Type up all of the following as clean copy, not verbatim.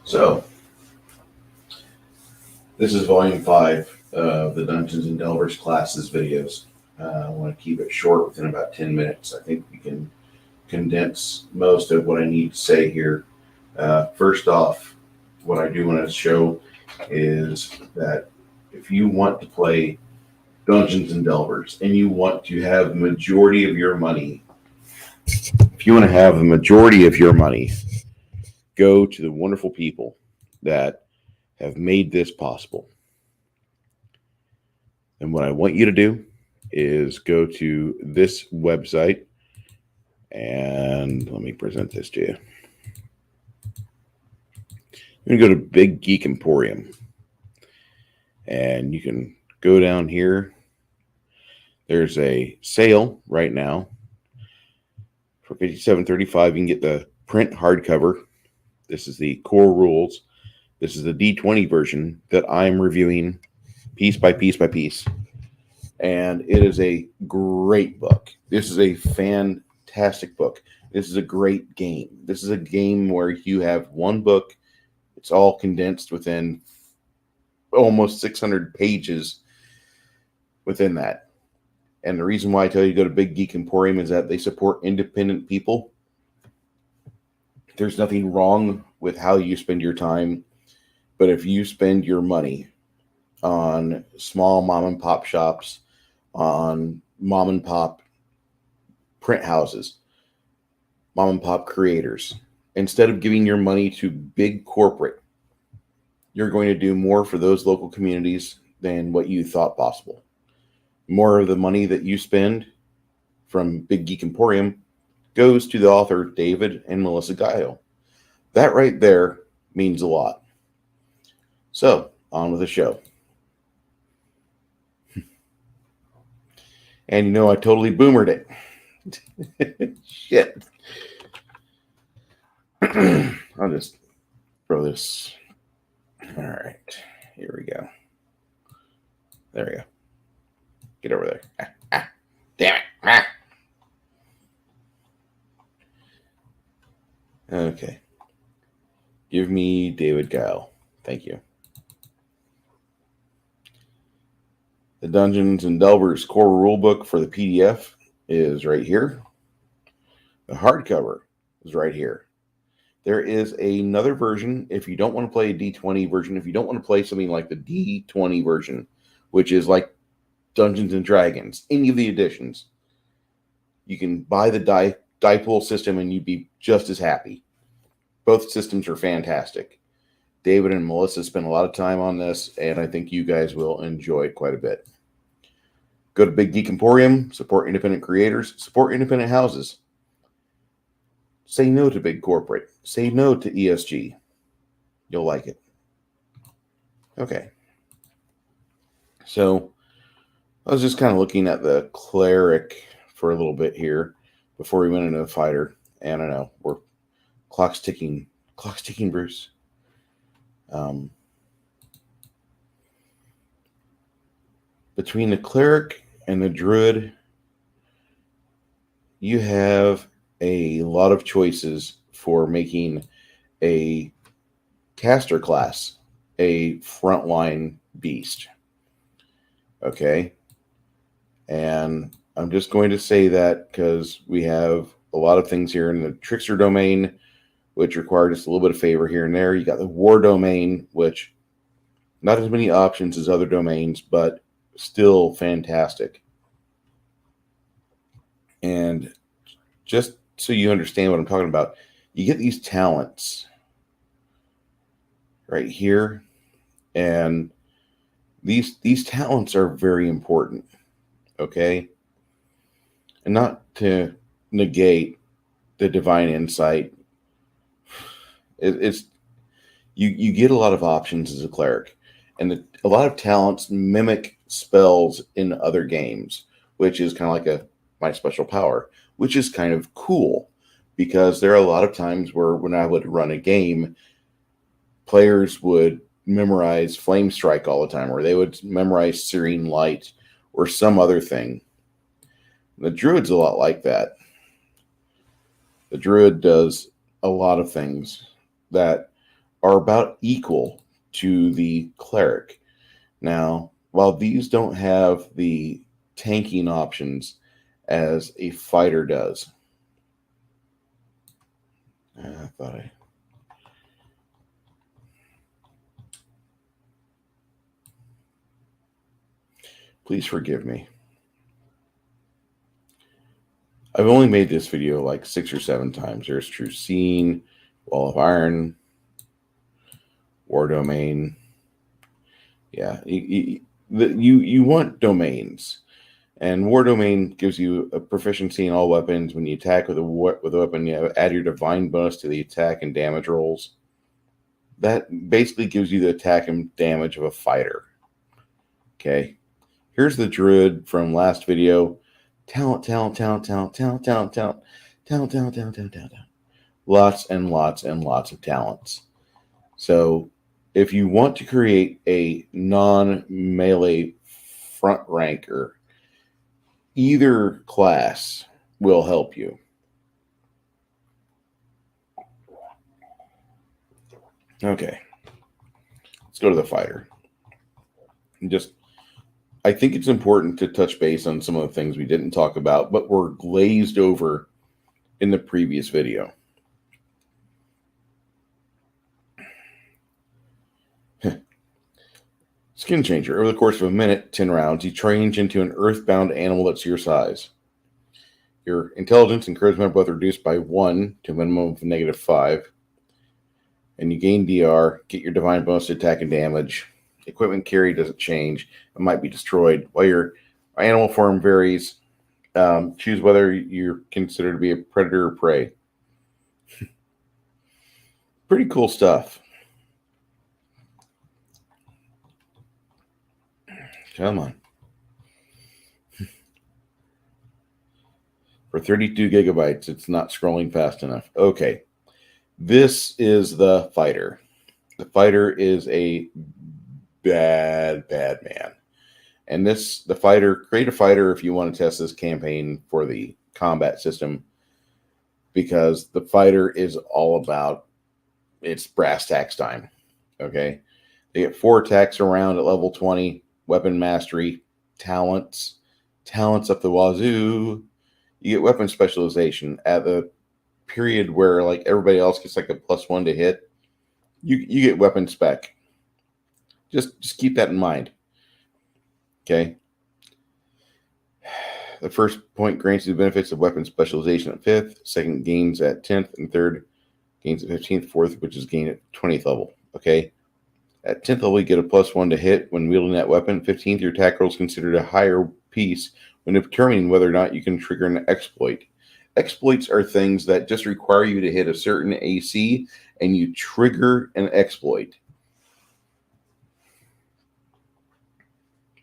So, this is volume 5 of the Dungeons and Delvers classes videos. I want to keep it short, within about 10 minutes. I think we can condense most of what I need to say here. First off, what I do want to show is that if you want to play Dungeons and Delvers and you want to have the majority of your money, go to the wonderful people that have made this possible. And what I want you to do is go to this website, and let me present this to you. You're going to go to Big Geek Emporium, and you can go down here. There's a sale right now for $57.35. You can get the print hardcover. This is the core rules. This is the D20 version that I'm reviewing piece by piece by piece. And it is a great book. This is a fantastic book. This is a great game. This is a game where you have one book. It's all condensed within almost 600 pages within that. And the reason why I tell you to go to Big Geek Emporium is that they support independent people. There's nothing wrong with how you spend your time, but if you spend your money on small mom and pop shops, on mom and pop print houses, mom and pop creators, instead of giving your money to big corporate, you're going to do more for those local communities than what you thought possible. More of the money that you spend from Big Geek Emporium goes to the author David and Melissa Guile. That right there means a lot. So, on with the show. And you know, I totally boomered it. Shit. I'll just throw this. All right. Here we go. There we go. Get over there. Damn it. Okay. Give me David Guile. Thank you. The Dungeons and Delvers core rulebook for the PDF is right here. The hardcover is right here. There is another version if you don't want to play a D20 version, if you don't want to play something like the D20 version, which is like Dungeons and Dragons, any of the editions, you can buy the die pool system and you'd be just as happy. Both systems are fantastic. David and Melissa spent a lot of time on this, and I think you guys will enjoy it quite a bit. Go to Big Geek Emporium, support independent creators, support independent houses. Say no to big corporate. Say no to ESG. You'll like it. Okay. So, I was just kind of looking at the cleric for a little bit here before we went into the fighter. And I know, clock's ticking. Clock's ticking, Bruce. Between the cleric and the druid, you have a lot of choices for making a caster class a frontline beast. Okay. And I'm just going to say that because we have a lot of things here in the trickster domain, which require just a little bit of favor here and there. You got the war domain, which not as many options as other domains, but still fantastic. And just so you understand what I'm talking about, you get these talents right here, and these talents are very important, okay? And not to negate the divine insight, you get a lot of options as a cleric, and a lot of talents mimic spells in other games, which is kind of like my special power, which is kind of cool because there are a lot of times where when I would run a game, players would memorize Flame Strike all the time, or they would memorize Searing Light, or some other thing. The druid's a lot like that. The druid does a lot of things that are about equal to the cleric. Now, while these don't have the tanking options as a fighter does, I thought I... Please forgive me. I've only made this video like 6 or 7 times. There's True Scene, Wall of Iron, War Domain. Yeah, you want domains. And War Domain gives you a proficiency in all weapons. When you attack with a weapon, you add your divine bonus to the attack and damage rolls. That basically gives you the attack and damage of a fighter. Okay. Here's the druid from last video. Talent. Lots and lots and lots of talents. So if you want to create a non-melee front ranker, either class will help you. Okay. Let's go to the fighter. I think it's important to touch base on some of the things we didn't talk about, but were glazed over in the previous video. Skin changer. Over the course of a minute, 10 rounds, you change into an earthbound animal that's your size. Your intelligence and charisma are both reduced by 1 to a minimum of -5. And you gain DR, get your divine bonus to attack and damage. Equipment carry doesn't change. It might be destroyed. While your animal form varies, choose whether you're considered to be a predator or prey. Pretty cool stuff. Come on. For 32 gigabytes, it's not scrolling fast enough. Okay. This is the fighter. The fighter is a bad man. And create a fighter if you want to test this campaign for the combat system, because the fighter is all about, it's brass tacks time. Okay. They get 4 attacks around at level 20, weapon mastery, talents up the wazoo. You get weapon specialization at the period where like everybody else gets like a +1 to hit. You get weapon spec. Just keep that in mind. Okay. The first point grants you the benefits of weapon specialization at 5th, second gains at 10th, and third gains at 15th, fourth, which is gained at 20th level. Okay. At 10th level, you get a +1 to hit when wielding that weapon. 15th, your attack roll is considered a higher piece when determining whether or not you can trigger an exploit. Exploits are things that just require you to hit a certain AC and you trigger an exploit.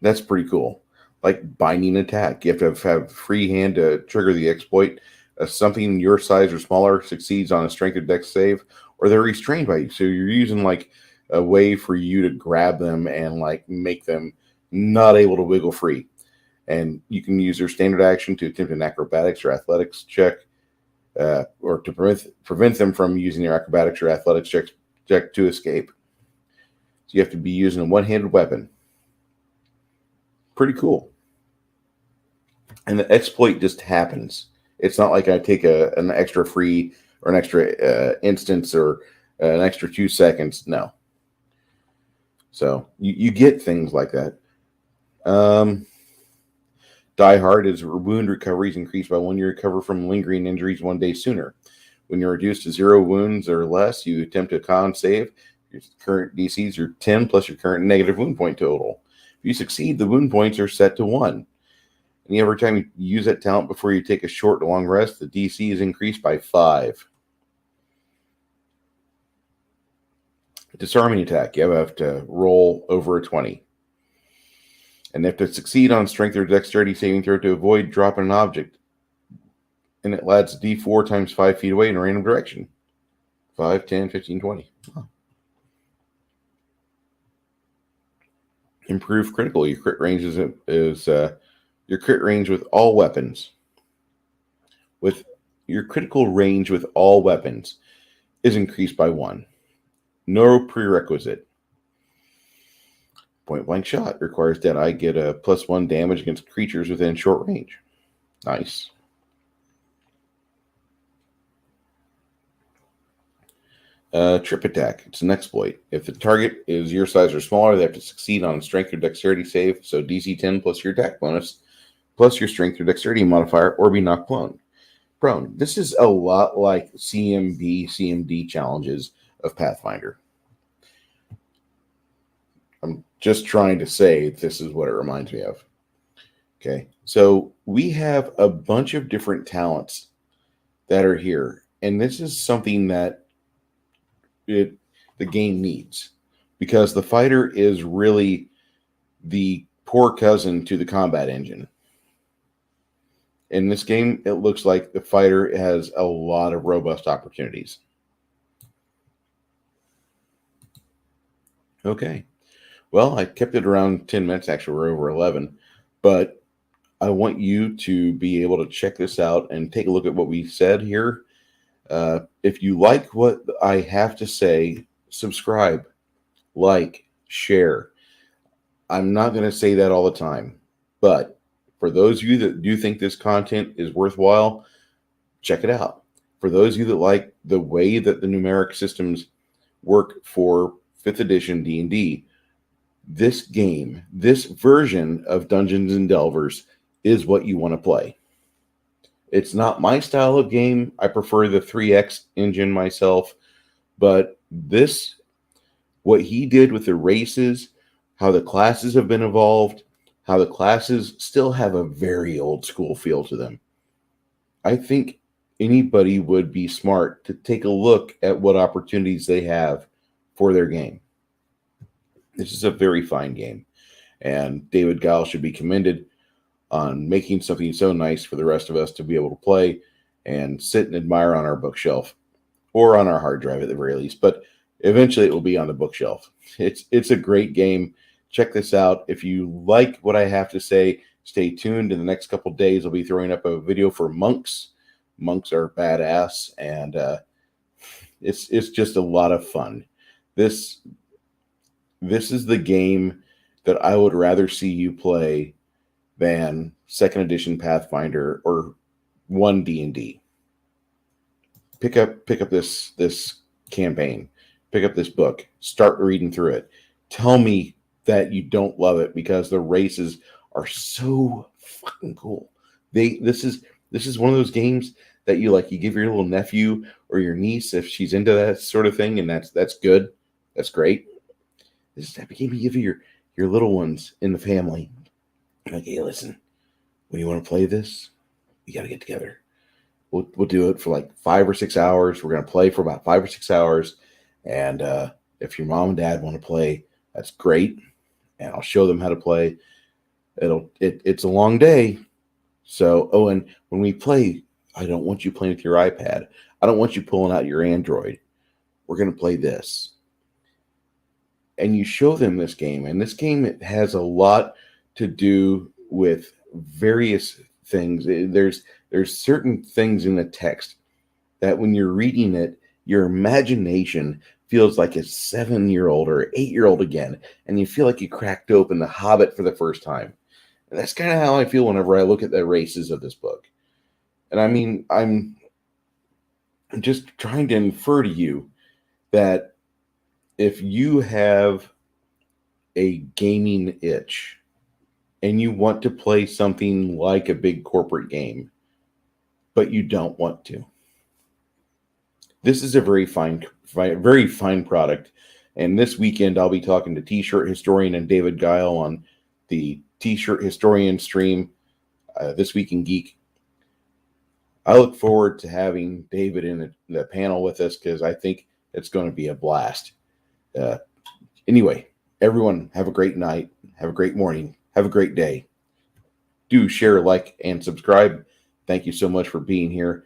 That's pretty cool. Like binding attack. You have to have free hand to trigger the exploit. Something your size or smaller succeeds on a strength or dex save, or they're restrained by you. So you're using like a way for you to grab them and like make them not able to wiggle free. And you can use their standard action to attempt an acrobatics or athletics check, or to prevent them from using their acrobatics or athletics check to escape. So you have to be using a one-handed weapon. Pretty cool. And the exploit just happens. It's not like I take an extra free or an extra instance or an extra 2 seconds. No. So you get things like that. Die Hard is wound recovery is increased by 1 year. Recover from lingering injuries 1 day sooner. When you're reduced to 0 wounds or less, you attempt a con save. Your current DCs are 10 plus your current negative wound point total. If you succeed, the wound points are set to 1. And every time you use that talent before you take a short to long rest, the DC is increased by 5. Disarming attack, you have to roll over a 20. And they have to succeed on strength or dexterity saving throw to avoid dropping an object. And it adds D4 times 5 feet away in a random direction. 5, 10, 15, 20. Huh. Improved critical. Your crit range is your crit range with all weapons. With your critical range with all weapons is increased by 1. No prerequisite. Point blank shot requires that I get a +1 damage against creatures within short range. Nice. Trip attack. It's an exploit. If the target is your size or smaller, they have to succeed on a strength or dexterity save. So DC 10 plus your attack bonus, plus your strength or dexterity modifier, or be knocked prone. This is a lot like CMB, CMD challenges of Pathfinder. I'm just trying to say this is what it reminds me of. Okay, so we have a bunch of different talents that are here, and this is something that the game needs, because the fighter is really the poor cousin to the combat engine. In this game, it looks like the fighter has a lot of robust opportunities. Okay. Well, I kept it around 10 minutes. Actually, we're over 11. But I want you to be able to check this out and take a look at what we said here. If you like what I have to say, subscribe, like, share. I'm not going to say that all the time, but for those of you that do think this content is worthwhile, check it out. For those of you that like the way that the numeric systems work for 5th edition D&D, this game, this version of Dungeons and Delvers is what you want to play. It's not my style of game. I prefer the 3X engine myself, but this, what he did with the races, how the classes have been evolved, how the classes still have a very old school feel to them. I think anybody would be smart to take a look at what opportunities they have for their game. This is a very fine game, and David Guile should be commended on making something so nice for the rest of us to be able to play and sit and admire on our bookshelf, or on our hard drive at the very least. But eventually it will be on the bookshelf. It's a great game. Check this out. If you like what I have to say, stay tuned. In the next couple of days, I'll be throwing up a video for monks. Monks are badass, and it's just a lot of fun. This is the game that I would rather see you play than 2nd edition Pathfinder or 1 D&D. Pick up this campaign. Pick up this book. Start reading through it. Tell me that you don't love it because the races are so fucking cool. This is one of those games that you give your little nephew or your niece if she's into that sort of thing, and that's good. That's great. This is the type of game you give your little ones in the family. Like, hey, listen, when you want to play this, you got to get together. We'll do it for like 5 or 6 hours. We're going to play for about 5 or 6 hours. And if your mom and dad want to play, that's great. And I'll show them how to play. It's a long day. So, and when we play, I don't want you playing with your iPad. I don't want you pulling out your Android. We're going to play this. And you show them this game. And this game, it has a lot to do with various things. There's certain things in the text that when you're reading it, your imagination feels like a 7-year-old or 8-year-old again, and you feel like you cracked open The Hobbit for the first time. And that's kind of how I feel whenever I look at the races of this book. And I mean, I'm just trying to infer to you that if you have a gaming itch and you want to play something like a big corporate game, but you don't want to, this is a very fine product. And this weekend, I'll be talking to T-Shirt Historian and David Guile on the T-Shirt Historian stream this week in Geek. I look forward to having David in the panel with us because I think it's going to be a blast. Anyway, everyone, have a great night. Have a great morning. Have a great day. Do share, like, and subscribe. Thank you so much for being here.